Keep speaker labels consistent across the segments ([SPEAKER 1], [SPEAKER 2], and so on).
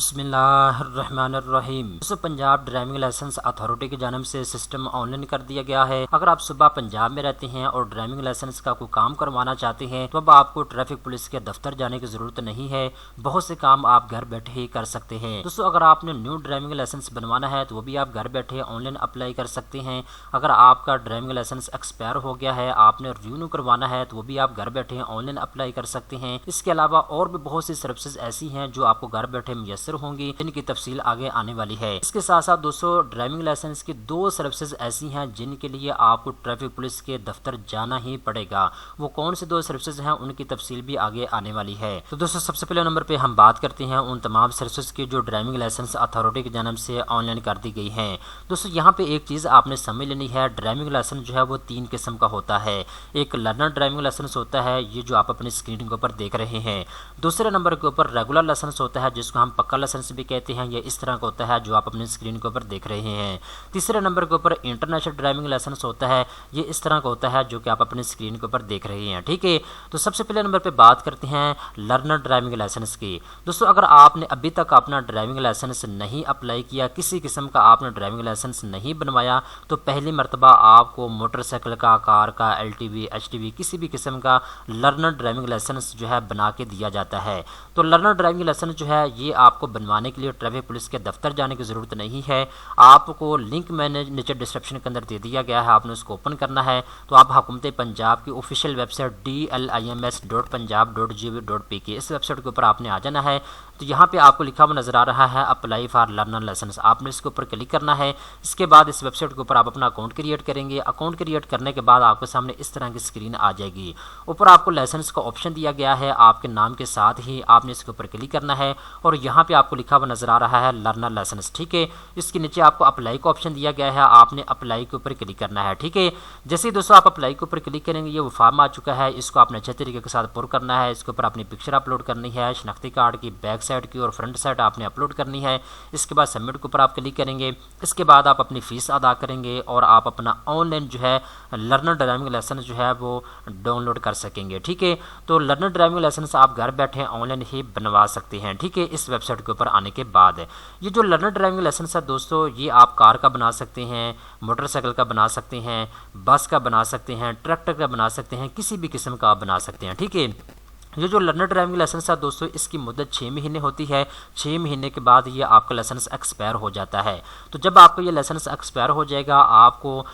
[SPEAKER 1] बिस्मिल्लाहिर्रहमानिर्रहीम। दोस्तों, Punjab driving licence authority की जानिब से सिस्टम ऑनलाइन कर दिया गया है। अगर आप सुबह पंजाब में रहते हैं और ड्राइविंग लाइसेंस का कोई काम करवाना चाहते हैं तो अब आपको ट्रैफिक पुलिस के दफ्तर जाने की जरूरत नहीं है। बहुत से काम आप घर बैठे ही कर सकते हैं। दोस्तों, अगर आपने न्यू ड्राइविंग लाइसेंस बनवाना है तो वो भी आप घर बैठे ऑनलाइन अप्लाई कर सकते हैं। अगर आपका ड्राइविंग लाइसेंस एक्सपायर हो गया है, आपने रिन्यू करवाना है तो वो भी आप घर बैठे ऑनलाइन अप्लाई कर सकते हैं। इसके अलावा और भी बहुत सी सर्विसेज ऐसी हैं जो आपको घर बैठे मुयस्सर होंगी, जिनकी तफसील आगे आने वाली है। इसके साथ साथ दोस्तों, ड्राइविंग लाइसेंस की 2 सर्विसेज ऐसी हैं जिनके लिए आपको ट्रैफिक पुलिस के दफ्तर जाना ही पड़ेगा। वो कौन से 2 सर्विसेज हैं, उनकी तफसील भी आगे आने वाली है। तो दोस्तों, सबसे पहले नंबर पे हम बात करते हैं उन तमाम सर्विसेज की जो ड्राइविंग लाइसेंस अथॉरिटी की जानिब से ऑनलाइन कर दी गई हैं। दोस्तों, यहाँ पे एक चीज़ आपने समझ लेनी है, ड्राइविंग लाइसेंस जो है वो 3 किस्म का होता है। एक लर्नर ड्राइविंग लाइसेंस होता है, ये जो आप अपनी स्क्रीन के ऊपर देख रहे हैं। दूसरे नंबर के ऊपर रेगुलर लाइसेंस होता है, जिसको हम पक्का लाइसेंस भी कहते हैं। ये इस तरह का होता है जो आप अपनी स्क्रीन के ऊपर देख रहे हैं। तीसरे नंबर के ऊपर इंटरनेशनल ड्राइविंग लाइसेंस होता है, ये इस तरह का होता है जो कि आप अपनी स्क्रीन के ऊपर देख रहे हैं। ठीक है, तो सबसे पहले नंबर पे बात करते हैं लर्नर ड्राइविंग लाइसेंस की। दोस्तों, अगर आपने अभी तक अपना ड्राइविंग लाइसेंस नहीं अप्लाई किया, किसी किस्म का आपने ड्राइविंग लाइसेंस नहीं बनवाया, तो पहली मरतबा आपको मोटरसाइकिल का, कार का, LTV, HTV किसी भी किस्म का लर्नर ड्राइविंग लाइसेंस जो है बना के दिया जाता है। तो लर्नर ड्राइविंग लाइसेंस जो है ये आपको बनवाने के लिए ट्रैफिक पुलिस के दफ्तर जाने की ज़रूरत नहीं है। आपको लिंक मैंने नीचे डिस्क्रिप्शन के अंदर दे दिया गया है, आपने उसको ओपन करना है। तो आप हुकूमत पंजाब की ऑफिशियल वेबसाइट dlims.punjab.gov.pk इस वेबसाइट के ऊपर आपने आ जाना है। तो यहाँ पे आपको लिखा हुआ नज़र आ रहा है अप्लाई फॉर लर्नर लाइसेंस, आपने इसके ऊपर क्लिक करना है। इसके बाद इस वेबसाइट के ऊपर आप अपना अकाउंट क्रिएट करेंगे। अकाउंट क्रिएट करने के बाद आपके सामने इस तरह की स्क्रीन आ जाएगी। ऊपर आपको लाइसेंस का ऑप्शन दिया गया है, आपके नाम के साथ ही आपने इसके ऊपर क्लिक करना है और यहाँ पे आपको लिखा हुआ नज़र आ रहा है लर्नर लाइसेंस। ठीक है, इसके नीचे आपको अप्लाई का ऑप्शन दिया गया है, आपने अप्लाई के ऊपर क्लिक करना है। ठीक है, जैसे ही दोस्तों आप अप्लाई के ऊपर क्लिक करेंगे, ये वो फॉर्म आ चुका है, इसको आपने अच्छे तरीके के साथ पुर करना है। इसके ऊपर अपनी पिक्चर अपलोड करनी है, शनाख्ती कार्ड की बैक साइड की और फ्रंट साइड आपने अपलोड करनी है। इसके बाद सबमिट के ऊपर आप क्लिक करेंगे। इसके बाद आप अपनी फ़ीस अदा करेंगे और आप अपना ऑनलाइन जो है लर्नर ड्राइविंग लाइसेंस जो है वो डाउनलोड कर सकेंगे। ठीक है, तो लर्नर ड्राइविंग लाइसेंस आप घर बैठे ऑनलाइन ही बनवा सकते हैं। ठीक है, इस वेबसाइट के ऊपर आने के बाद ये जो लर्नर ड्राइविंग लाइसेंस है दोस्तों, ये आप कार का बना सकते हैं, मोटरसाइकिल का बना सकते हैं, बस का बना सकते हैं, ट्रैक्टर का बना सकते हैं, किसी भी किस्म का आप बना सकते हैं। ठीक है, ये जो लर्नर ड्राइविंग लाइसेंस है दोस्तों, इसकी मुद्दत 6 महीने होती है। 6 महीने के बाद ये आपका लाइसेंस एक्सपायर हो जाता है। तो जब आपका ये लाइसेंस एक्सपायर हो जाएगा, आपको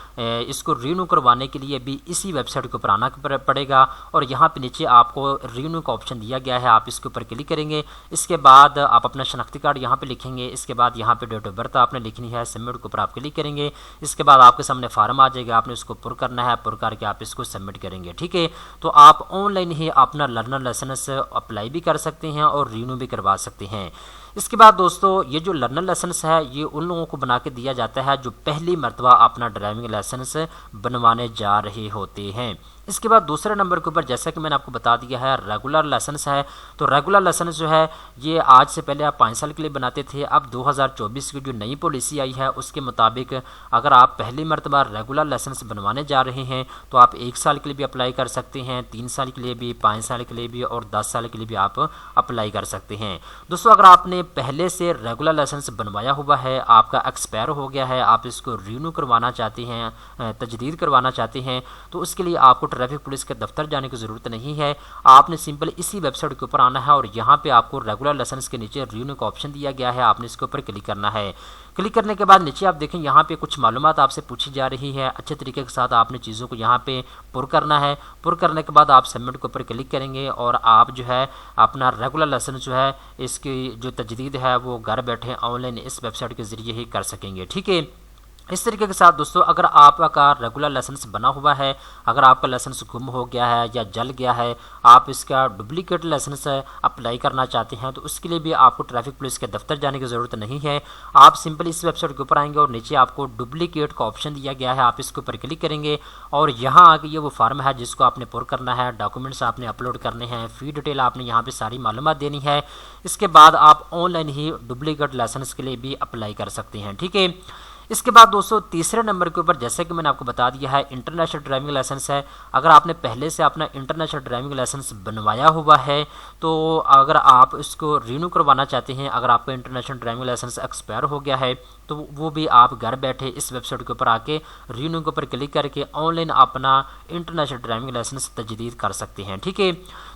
[SPEAKER 1] इसको रीन्यू करवाने के लिए भी इसी वेबसाइट के ऊपर आना पड़ेगा और यहाँ पे नीचे आपको रीन्यू का ऑप्शन दिया गया है, आप इसके ऊपर क्लिक करेंगे। इसके बाद आप अपना शनाख्ती कार्ड यहाँ पे लिखेंगे। इसके बाद यहाँ पे डेट ऑफ बर्थ आपने लिखनी है, सबमिट के ऊपर आप क्लिक करेंगे। इसके बाद आपके सामने फार्म आ जाएगा, आपने इसको पुर करना है, पुर करके आप इसको सबमिट करेंगे। ठीक है, तो आप ऑनलाइन ही अपना लर्नर लाइसेंस अप्लाई भी कर सकते हैं और रिन्यू भी करवा सकते हैं। इसके बाद दोस्तों, ये जो लर्नर लाइसेंस है ये उन लोगों को बना के दिया जाता है जो पहली मरतबा अपना ड्राइविंग लाइसेंस बनवाने जा रहे होते हैं। इसके बाद दूसरे नंबर के ऊपर जैसा कि मैंने आपको बता दिया है रेगुलर लाइसेंस है। तो रेगुलर लाइसेंस जो है ये आज से पहले आप 5 साल के लिए बनाते थे। अब 2024 की जो नई पॉलिसी आई है उसके मुताबिक अगर आप पहली मरतबा रेगुलर लाइसेंस बनवाने जा रहे हैं तो आप 1 साल के लिए भी अप्लाई कर सकते हैं, 3 साल के लिए भी, 5 साल के लिए भी और 10 साल के लिए भी आप अप्लाई कर सकते हैं। दोस्तों, अगर आपने पहले से रेगुलर लाइसेंस बनवाया हुआ है, आपका एक्सपायर हो गया है, आप इसको रिन्यू करवाना चाहते हैं, तजदीद करवाना चाहते हैं, तो उसके लिए आपको ट्रैफिक पुलिस के दफ्तर जाने की ज़रूरत नहीं है। आपने सिंपल इसी वेबसाइट के ऊपर आना है और यहाँ पे आपको रेगुलर लाइसेंस के नीचे रिन्यू का ऑप्शन दिया गया है, आपने इसके ऊपर क्लिक करना है। क्लिक करने के बाद नीचे आप देखें यहाँ पे कुछ मालूमात आपसे पूछी जा रही है। अच्छे तरीके के साथ आपने चीज़ों को यहाँ पे पुर करना है। पुर करने के बाद आप सबमिट के ऊपर क्लिक करेंगे और आप जो है अपना रेगुलर लाइसेंस जो है इसकी जो तजदीद है वो घर बैठे ऑनलाइन इस वेबसाइट के ज़रिए ही कर सकेंगे। ठीक है, इस तरीके के साथ दोस्तों, अगर आपका रेगुलर लाइसेंस बना हुआ है, अगर आपका लाइसेंस गुम हो गया है या जल गया है, आप इसका डुप्लीकेट लाइसेंस अप्लाई करना चाहते हैं, तो उसके लिए भी आपको ट्रैफिक पुलिस के दफ्तर जाने की ज़रूरत नहीं है। आप सिंपल इस वेबसाइट के ऊपर आएंगे और नीचे आपको डुप्लीकेट का ऑप्शन दिया गया है, आप इसके ऊपर क्लिक करेंगे और यहाँ आके ये वो फार्म है जिसको आपने पुर करना है, डॉक्यूमेंट्स आपने अपलोड करने हैं, फ़ी डिटेल आपने यहाँ पर सारी मालूमात देनी है। इसके बाद आप ऑनलाइन ही डुप्लीकेट लाइसेंस के लिए भी अप्लाई कर सकते हैं। ठीक है, इसके बाद दोस्तों तीसरे नंबर के ऊपर जैसे कि मैंने आपको बता दिया है इंटरनेशनल ड्राइविंग लाइसेंस है। अगर आपने पहले से अपना इंटरनेशनल ड्राइविंग लाइसेंस बनवाया हुआ है तो अगर आप इसको रिन्यू करवाना चाहते हैं, अगर आपका इंटरनेशनल ड्राइविंग लाइसेंस एक्सपायर हो गया है तो वो भी आप घर बैठे इस वेबसाइट के ऊपर आके रिन्यू के ऊपर क्लिक करके ऑनलाइन अपना इंटरनेशनल ड्राइविंग लाइसेंस तजदीद कर सकते हैं। ठीक है,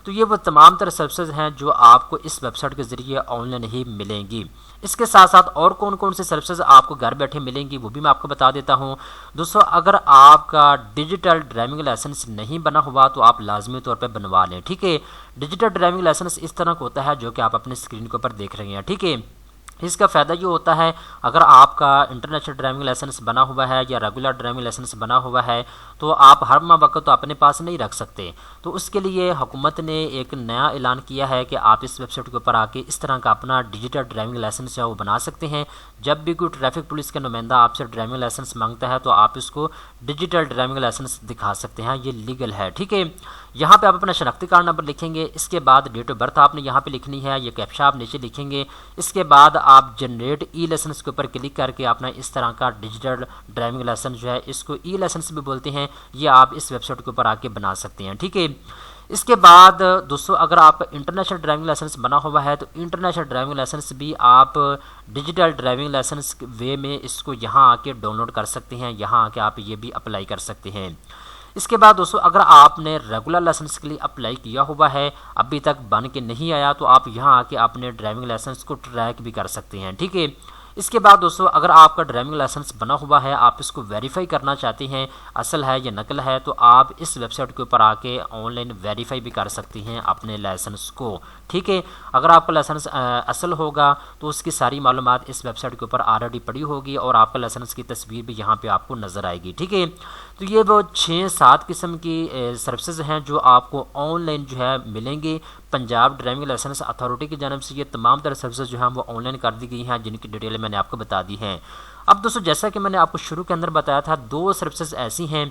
[SPEAKER 1] तो ये वो तमाम तरह सर्विसेज हैं जो आपको इस वेबसाइट के ज़रिए ऑनलाइन ही मिलेंगी। इसके साथ साथ और कौन कौन से सर्विसेज आपको घर बैठे मिलेंगी वो भी मैं आपको बता देता हूं। दोस्तों अगर आपका डिजिटल ड्राइविंग लाइसेंस नहीं बना हुआ तो आप लाजमी तौर पे बनवा लें। ठीक है, डिजिटल ड्राइविंग लाइसेंस इस तरह का होता है जो कि आप अपने स्क्रीन के ऊपर देख रहे हैं। ठीक है, इसका फ़ायदा ये होता है अगर आपका इंटरनेशनल ड्राइविंग लाइसेंस बना हुआ है या रेगुलर ड्राइविंग लाइसेंस बना हुआ है तो आप हर वक्त तो अपने पास नहीं रख सकते। तो उसके लिए हुकूमत ने एक नया ऐलान किया है कि आप इस वेबसाइट के ऊपर आके इस तरह का अपना डिजिटल ड्राइविंग लाइसेंस है वो बना सकते हैं। जब भी कोई ट्रैफिक पुलिस का नुमाइंदा आपसे ड्राइविंग लाइसेंस मांगता है तो आप इसको डिजिटल ड्राइविंग लाइसेंस दिखा सकते हैं, ये लीगल है। ठीक है, यहाँ पे आप अपना शनाख्ती कार्ड नंबर लिखेंगे, इसके बाद डेट ऑफ बर्थ आपने यहाँ पे लिखनी है, ये कैप्चा आप नीचे लिखेंगे। इसके बाद आप जनरेट ई लाइसेंस के ऊपर क्लिक करके अपना इस तरह का डिजिटल ड्राइविंग लाइसेंस जो है, इसको ई लाइसेंस भी बोलते हैं, ये आप इस वेबसाइट के ऊपर आके बना सकते हैं। ठीक है, इसके बाद दोस्तों अगर आपका इंटरनेशनल ड्राइविंग लाइसेंस बना हुआ है तो इंटरनेशनल ड्राइविंग लाइसेंस भी आप डिजिटल ड्राइविंग लाइसेंस वे में इसको यहाँ आके डाउनलोड कर सकते हैं, यहाँ आके आप ये भी अप्लाई कर सकते हैं। इसके बाद दोस्तों अगर आपने रेगुलर लाइसेंस के लिए अप्लाई किया हुआ है, अभी तक बन के नहीं आया, तो आप यहाँ आके अपने ड्राइविंग लाइसेंस को ट्रैक भी कर सकते हैं। ठीक है, इसके बाद दोस्तों अगर आपका ड्राइविंग लाइसेंस बना हुआ है, आप इसको वेरीफाई करना चाहते हैं असल है या नकल है, तो आप इस वेबसाइट के ऊपर आके ऑनलाइन वेरीफाई भी कर सकते हैं अपने लाइसेंस को। ठीक है, अगर आपका लाइसेंस असल होगा तो उसकी सारी मालूमात इस वेबसाइट के ऊपर ऑलरेडी पड़ी होगी और आपका लाइसेंस की तस्वीर भी यहाँ पे आपको नज़र आएगी। ठीक है, तो ये वो 6-7 किस्म की सर्विसेज हैं जो आपको ऑनलाइन जो है मिलेंगे। पंजाब ड्राइविंग लाइसेंस अथॉरिटी की जानब से ये तमाम तरह सर्विसेज जो हैं वो ऑनलाइन कर दी गई हैं, जिनकी डिटेल मैंने आपको बता दी हैं। अब दोस्तों जैसा कि मैंने आपको शुरू के अंदर बताया था, 2 सर्विसेज ऐसी हैं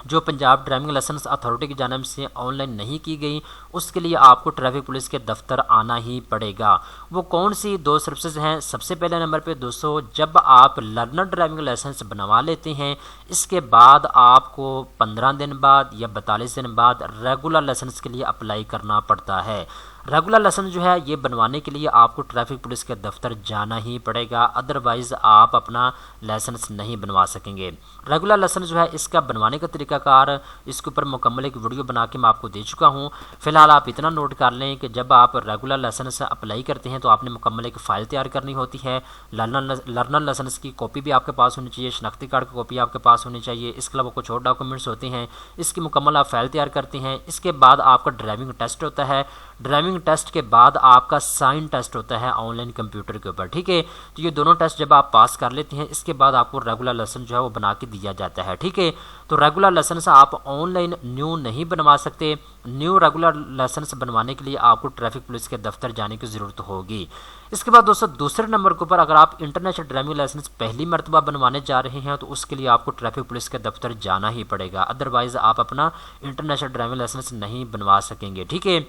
[SPEAKER 1] जो पंजाब ड्राइविंग लाइसेंस अथॉरिटी की जानब से ऑनलाइन नहीं की गई, उसके लिए आपको ट्रैफिक पुलिस के दफ्तर आना ही पड़ेगा। वो कौन सी 2 सर्विसेज हैं? सबसे पहले नंबर पे दोस्तों, जब आप लर्नर ड्राइविंग लाइसेंस बनवा लेते हैं, इसके बाद आपको 15 दिन बाद या 42 दिन बाद रेगुलर लाइसेंस के लिए अप्लाई करना पड़ता है। रेगुलर लाइसेंस जो है ये बनवाने के लिए आपको ट्रैफिक पुलिस के दफ्तर जाना ही पड़ेगा, अदरवाइज़ आप अपना लाइसेंस नहीं बनवा सकेंगे। रेगुलर लाइसेंस जो है इसका बनवाने का तरीकाकार इसके ऊपर मुकम्मल एक वीडियो बना के मैं आपको दे चुका हूँ। फिलहाल आप इतना नोट कर लें कि जब आप रेगुलर लाइसेंस अप्लाई करते हैं तो आपने मुकम्मल एक फ़ाइल तैयार करनी होती है। लर्नर लाइसेंस की कॉपी भी आपके पास होनी चाहिए, शनाख्ती कार्ड की कॉपी आपके पास होनी चाहिए, इसके अलावा कुछ और डॉक्यूमेंट्स होते हैं, इसकी मुकम्मल आप फाइल तैयार करते हैं। इसके बाद आपका ड्राइविंग टेस्ट होता है, ड्राइविंग टेस्ट के बाद आपका साइन टेस्ट होता है ऑनलाइन कंप्यूटर के ऊपर। ठीक है, तो ये दोनों टेस्ट जब आप पास कर लेते हैं, इसके बाद आपको रेगुलर लाइसेंस जो है वो बना के दिया जाता है। ठीक है, तो रेगुलर लाइसेंस आप ऑनलाइन न्यू नहीं बनवा सकते। न्यू रेगुलर लाइसेंस बनवाने के लिए आपको ट्रैफिक पुलिस के दफ्तर जाने की ज़रूरत होगी। इसके बाद दोस्तों दूसरे नंबर के ऊपर अगर आप इंटरनेशनल ड्राइविंग लाइसेंस पहली मरतबा बनवाने जा रहे हैं तो उसके लिए आपको ट्रैफिक पुलिस के दफ्तर जाना ही पड़ेगा, अदरवाइज़ आप अपना इंटरनेशनल ड्राइविंग लाइसेंस नहीं बनवा सकेंगे। ठीक है,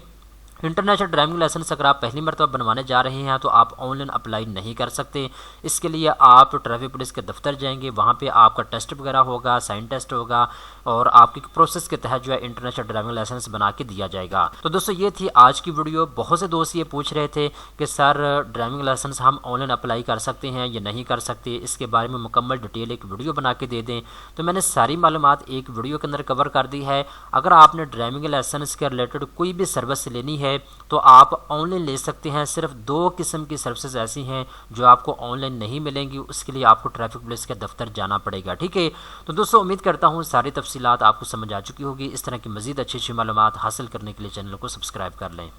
[SPEAKER 1] इंटरनेशनल ड्राइविंग लाइसेंस अगर आप पहली मरतबा बनवाने जा रहे हैं तो आप ऑनलाइन अप्लाई नहीं कर सकते। इसके लिए आप ट्रैफिक पुलिस के दफ्तर जाएंगे, वहाँ पे आपका टेस्ट वगैरह होगा, साइन टेस्ट होगा और आपकी प्रोसेस के तहत जो है इंटरनेशनल ड्राइविंग लाइसेंस बना के दिया जाएगा। तो दोस्तों ये थी आज की वीडियो। बहुत से दोस्त ये पूछ रहे थे कि सर ड्राइविंग लाइसेंस हम ऑनलाइन अप्लाई कर सकते हैं या नहीं कर सकते, इसके बारे में मुकम्मल डिटेल एक वीडियो बना के दे दें। तो मैंने सारी मालूमात एक वीडियो के अंदर कवर कर दी है। अगर आपने ड्राइविंग लाइसेंस के रिलेटेड कोई भी सर्विस लेनी है तो आप ऑनलाइन ले सकते हैं। सिर्फ 2 किस्म की सर्विसेज ऐसी हैं जो आपको ऑनलाइन नहीं मिलेंगी, उसके लिए आपको ट्रैफिक पुलिस के दफ्तर जाना पड़ेगा। ठीक है, तो दोस्तों उम्मीद करता हूँ सारी तफसीलात आपको समझ आ चुकी होगी। इस तरह की मज़ीद अच्छी मालूमात हासिल करने के लिए चैनल को सब्सक्राइब कर लें।